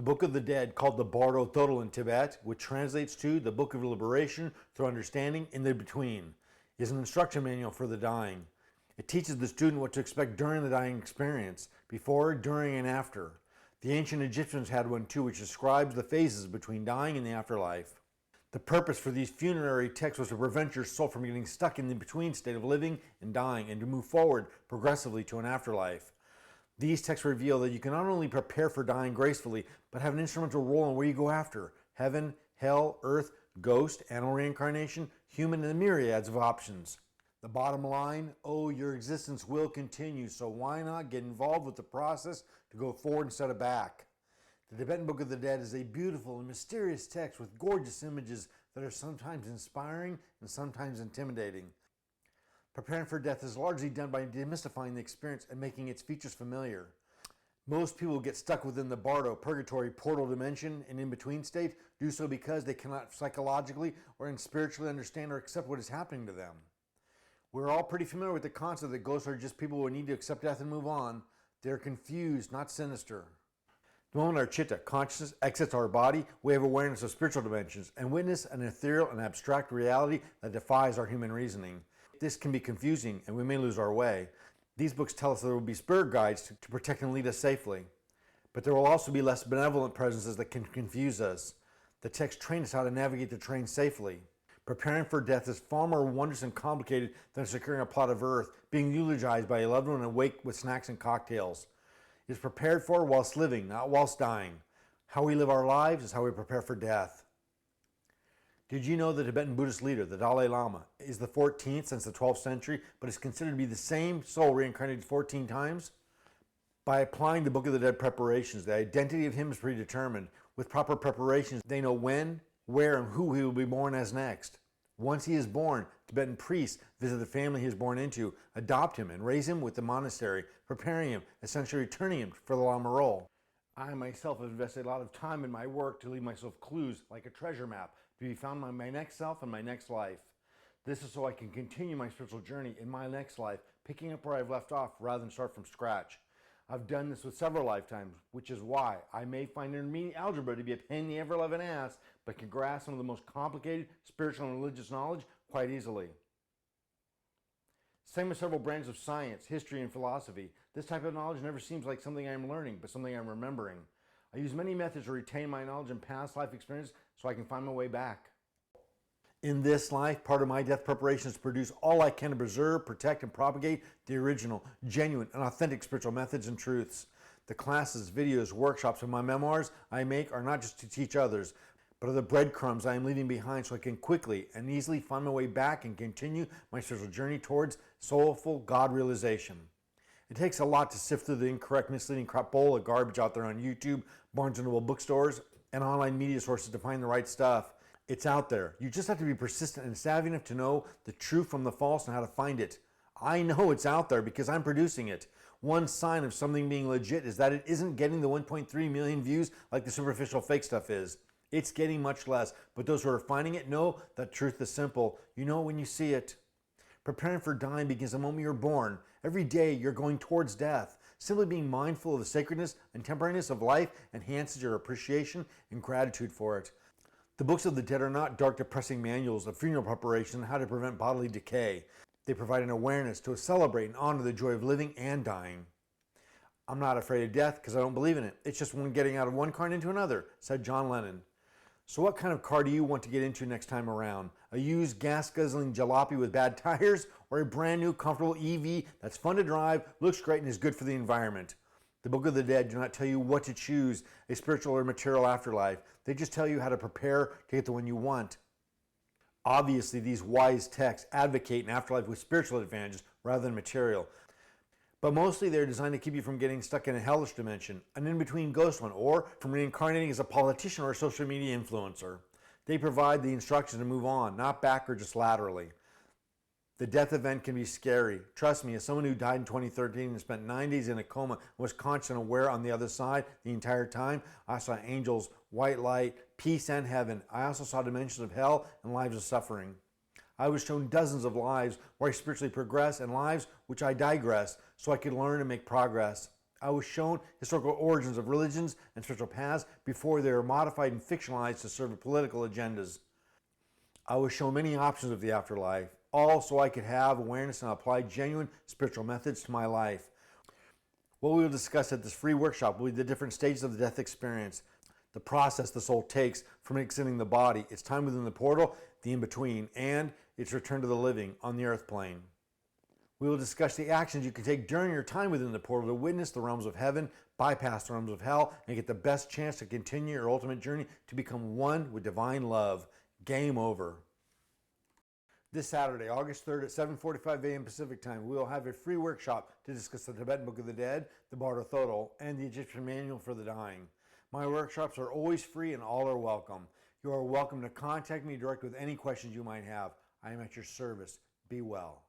The Book of the Dead, called the Bardo Thodol in Tibet, which translates to the Book of Liberation through Understanding in the Between, is an instruction manual for the dying. It teaches the student what to expect during the dying experience, before, during, and after. The ancient Egyptians had one too, which describes the phases between dying and the afterlife. The purpose for these funerary texts was to prevent your soul from getting stuck in the between state of living and dying, and to move forward progressively to an afterlife. These texts reveal that you can not only prepare for dying gracefully, but have an instrumental role in where you go after: heaven, hell, earth, ghost, animal reincarnation, human, and the myriads of options. The bottom line, your existence will continue, so why not get involved with the process to go forward instead of back? The Tibetan Book of the Dead is a beautiful and mysterious text with gorgeous images that are sometimes inspiring and sometimes intimidating. Preparing for death is largely done by demystifying the experience and making its features familiar. Most people who get stuck within the Bardo, purgatory, portal dimension, and in-between state do so because they cannot psychologically or spiritually understand or accept what is happening to them. We're all pretty familiar with the concept that ghosts are just people who need to accept death and move on. They're confused, not sinister. The moment our chitta, consciousness, exits our body, we have awareness of spiritual dimensions and witness an ethereal and abstract reality that defies our human reasoning. This can be confusing and we may lose our way. These books tell us there will be spirit guides to protect and lead us safely. But there will also be less benevolent presences that can confuse us. The text train us how to navigate the terrain safely. Preparing for death is far more wondrous and complicated than securing a plot of earth, being eulogized by a loved one and wake with snacks and cocktails. It is prepared for whilst living, not whilst dying. How we live our lives is how we prepare for death. Did you know the Tibetan Buddhist leader, the Dalai Lama, is the 14th since the 12th century, but is considered to be the same soul reincarnated 14 times? By applying the Book of the Dead preparations, the identity of him is predetermined. With proper preparations, they know when, where, and who he will be born as next. Once he is born, Tibetan priests visit the family he is born into, adopt him, and raise him with the monastery, preparing him, essentially returning him for the Lama role. I myself have invested a lot of time in my work to leave myself clues, like a treasure map, to be found by my next self and my next life. This is so I can continue my spiritual journey in my next life, picking up where I've left off rather than start from scratch. I've done this with several lifetimes, which is why I may find intermediate algebra to be a pain in the ever-loving ass, but can grasp some of the most complicated spiritual and religious knowledge quite easily. Same with several branches of science, history, and philosophy. This type of knowledge never seems like something I'm learning, but something I'm remembering. I use many methods to retain my knowledge and past life experience so I can find my way back. In this life, part of my death preparation is to produce all I can to preserve, protect, and propagate the original, genuine, and authentic spiritual methods and truths. The classes, videos, workshops, and my memoirs I make are not just to teach others, but are the breadcrumbs I am leaving behind so I can quickly and easily find my way back and continue my spiritual journey towards soulful God realization. It takes a lot to sift through the incorrect, misleading crap bowl of garbage out there on YouTube, Barnes & Noble bookstores, and online media sources to find the right stuff. It's out there. You just have to be persistent and savvy enough to know the true from the false and how to find it. I know it's out there because I'm producing it. One sign of something being legit is that it isn't getting the 1.3 million views like the superficial fake stuff is. It's getting much less, but those who are finding it know that truth is simple. You know it when you see it. Preparing for dying begins the moment you're born. Every day you're going towards death. Simply being mindful of the sacredness and temporariness of life enhances your appreciation and gratitude for it. The books of the dead are not dark, depressing manuals of funeral preparation and how to prevent bodily decay. They provide an awareness to celebrate and honor the joy of living and dying. I'm not afraid of death because I don't believe in it. It's just one getting out of one car into another, said John Lennon. So what kind of car do you want to get into next time around? A used gas-guzzling jalopy with bad tires, or a brand new comfortable EV that's fun to drive, looks great, and is good for the environment? The Book of the Dead do not tell you what to choose, a spiritual or material afterlife. They just tell you how to prepare to get the one you want. Obviously, these wise texts advocate an afterlife with spiritual advantages rather than material. But mostly they're designed to keep you from getting stuck in a hellish dimension, an in-between ghost one, or from reincarnating as a politician or a social media influencer. They provide the instructions to move on, not back or just laterally. The death event can be scary. Trust me, as someone who died in 2013 and spent 9 days in a coma and was conscious and aware on the other side the entire time, I saw angels, white light, peace, and heaven. I also saw dimensions of hell and lives of suffering. I was shown dozens of lives where I spiritually progress and lives which I digress so I could learn and make progress. I was shown historical origins of religions and spiritual paths before they were modified and fictionalized to serve political agendas. I was shown many options of the afterlife, all so I could have awareness and apply genuine spiritual methods to my life. What we will discuss at this free workshop will be the different stages of the death experience, the process the soul takes from exiting the body, its time within the portal, the in-between, and its return to the living on the earth plane. We will discuss the actions you can take during your time within the portal to witness the realms of heaven, bypass the realms of hell, and get the best chance to continue your ultimate journey to become one with divine love. Game over. This Saturday, August 3rd at 7:45 a.m. Pacific Time, we will have a free workshop to discuss the Tibetan Book of the Dead, the Bardo Thodol, and the Egyptian Manual for the Dying. My workshops are always free and all are welcome. You are welcome to contact me direct with any questions you might have. I am at your service. Be well.